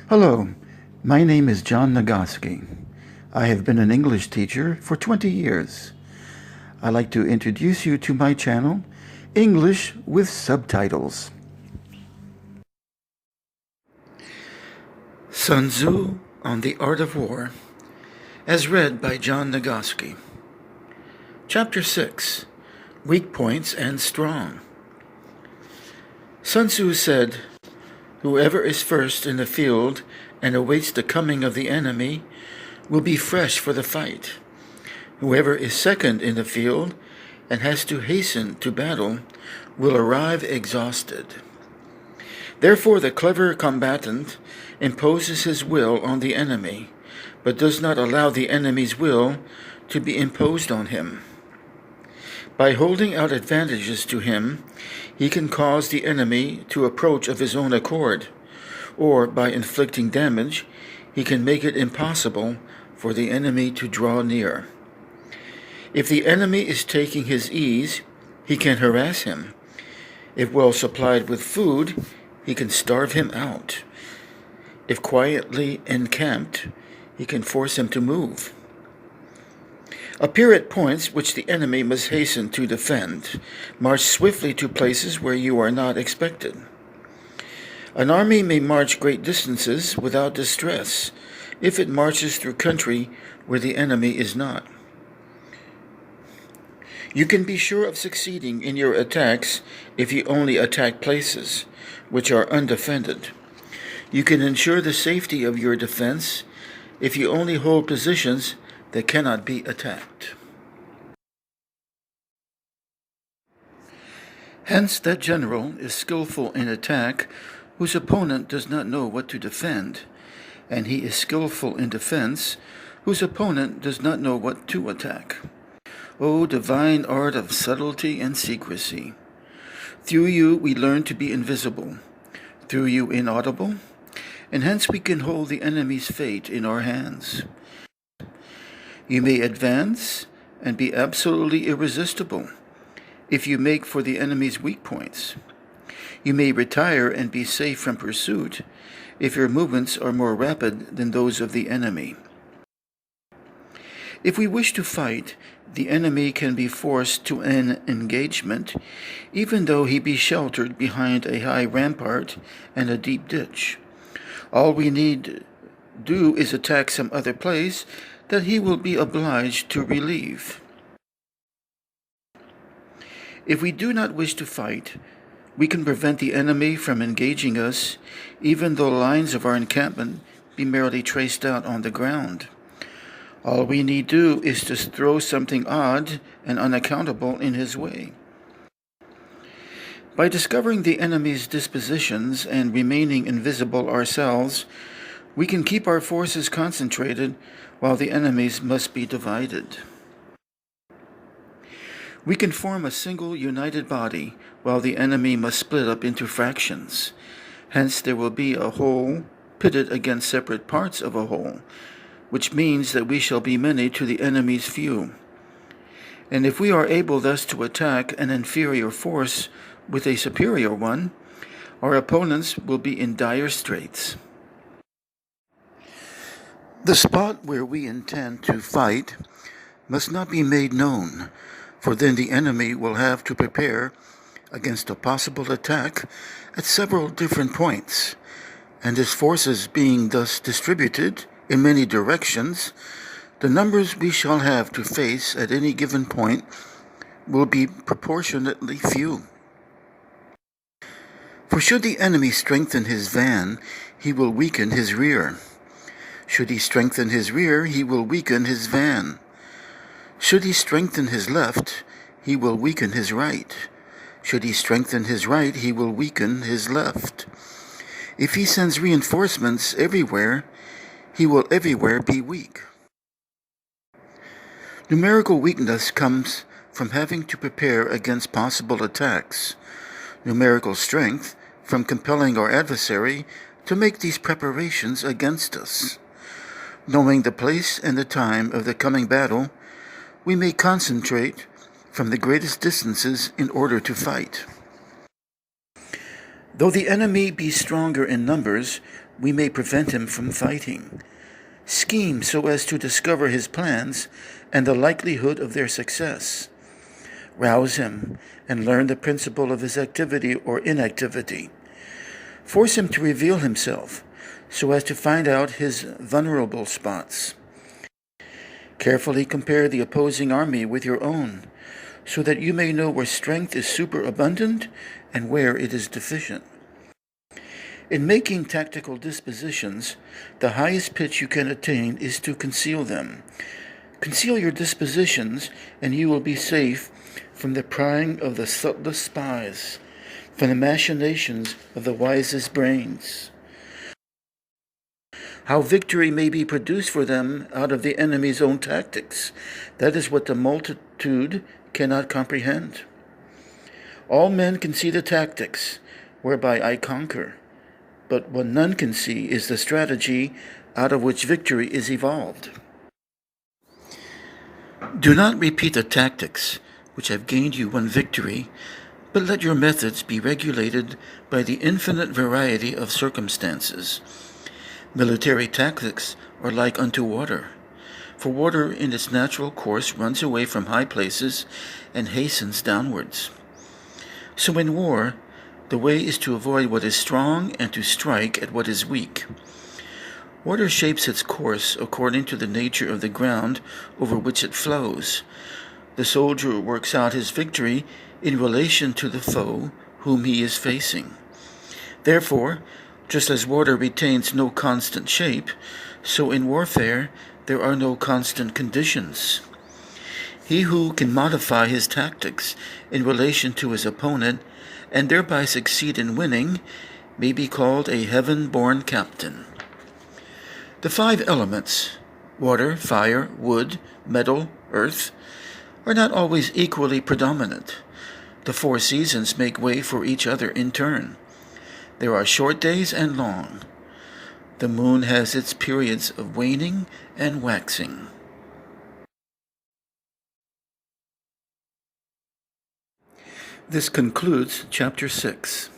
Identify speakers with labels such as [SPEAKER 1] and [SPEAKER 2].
[SPEAKER 1] Hello, my name is John Nagoski. I have been an English teacher for 20 years. I'd like to introduce you to my channel, English with Subtitles. Sun Tzu on the Art of War, as read by John Nagoski. Chapter 6, Weak Points and Strong. Sun Tzu said, "Whoever is first in the field and awaits the coming of the enemy will be fresh for the fight. Whoever is second in the field and has to hasten to battle will arrive exhausted. Therefore, the clever combatant imposes his will on the enemy, but does not allow the enemy's will to be imposed on him. By holding out advantages to him, he can cause the enemy to approach of his own accord, or by inflicting damage, he can make it impossible for the enemy to draw near. If the enemy is taking his ease, he can harass him. If well supplied with food, he can starve him out. If quietly encamped, he can force him to move. Appear at points which the enemy must hasten to defend. March swiftly to places where you are not expected. An army may march great distances without distress if it marches through country where the enemy is not. You can be sure of succeeding in your attacks if you only attack places which are undefended. You can ensure the safety of your defense if you only hold positions that cannot be attacked. Hence, that general is skillful in attack whose opponent does not know what to defend, and he is skillful in defense whose opponent does not know what to attack. O divine art of subtlety and secrecy! Through you we learn to be invisible, through you inaudible, and hence we can hold the enemy's fate in our hands. You may advance and be absolutely irresistible if you make for the enemy's weak points. You may retire and be safe from pursuit if your movements are more rapid than those of the enemy. If we wish to fight, the enemy can be forced to an engagement, even though he be sheltered behind a high rampart and a deep ditch. All we need do is attack some other place that he will be obliged to relieve. If we do not wish to fight, we can prevent the enemy from engaging us, even though lines of our encampment be merely traced out on the ground. All we need do is to throw something odd and unaccountable in his way. By discovering the enemy's dispositions and remaining invisible ourselves, we can keep our forces concentrated while the enemy's must be divided. We can form a single united body while the enemy must split up into fractions. Hence there will be a whole pitted against separate parts of a whole, which means that we shall be many to the enemy's few. And if we are able thus to attack an inferior force with a superior one, our opponents will be in dire straits. The spot where we intend to fight must not be made known, for then the enemy will have to prepare against a possible attack at several different points, and his forces being thus distributed in many directions, the numbers we shall have to face at any given point will be proportionately few. For should the enemy strengthen his van, he will weaken his rear. Should he strengthen his rear, he will weaken his van. Should he strengthen his left, he will weaken his right. Should he strengthen his right, he will weaken his left. If he sends reinforcements everywhere, he will everywhere be weak. Numerical weakness comes from having to prepare against possible attacks. Numerical strength from compelling our adversary to make these preparations against us. Knowing the place and the time of the coming battle, we may concentrate from the greatest distances in order to fight. Though the enemy be stronger in numbers, we may prevent him from fighting. Scheme so as to discover his plans and the likelihood of their success. Rouse him and learn the principle of his activity or inactivity. Force him to reveal himself so as to find out his vulnerable spots. Carefully compare the opposing army with your own, so that you may know where strength is superabundant and where it is deficient. In making tactical dispositions, the highest pitch you can attain is to conceal them. Conceal your dispositions, and you will be safe from the prying of the subtlest spies, from the machinations of the wisest brains. How victory may be produced for them out of the enemy's own tactics, that is what the multitude cannot comprehend. All men can see the tactics whereby I conquer, but what none can see is the strategy out of which victory is evolved. Do not repeat the tactics which have gained you one victory, but let your methods be regulated by the infinite variety of circumstances. Military tactics are like unto water, for water in its natural course runs away from high places and hastens downwards. So in war, the way is to avoid what is strong and to strike at what is weak. Water shapes its course according to the nature of the ground over which it flows. The soldier works out his victory in relation to the foe whom he is facing. Therefore, just as water retains no constant shape, so in warfare there are no constant conditions. He who can modify his tactics in relation to his opponent and thereby succeed in winning may be called a heaven-born captain. The 5 elements, water, fire, wood, metal, earth, are not always equally predominant. The 4 seasons make way for each other in turn. There are short days and long. The moon has its periods of waning and waxing. This concludes Chapter 6.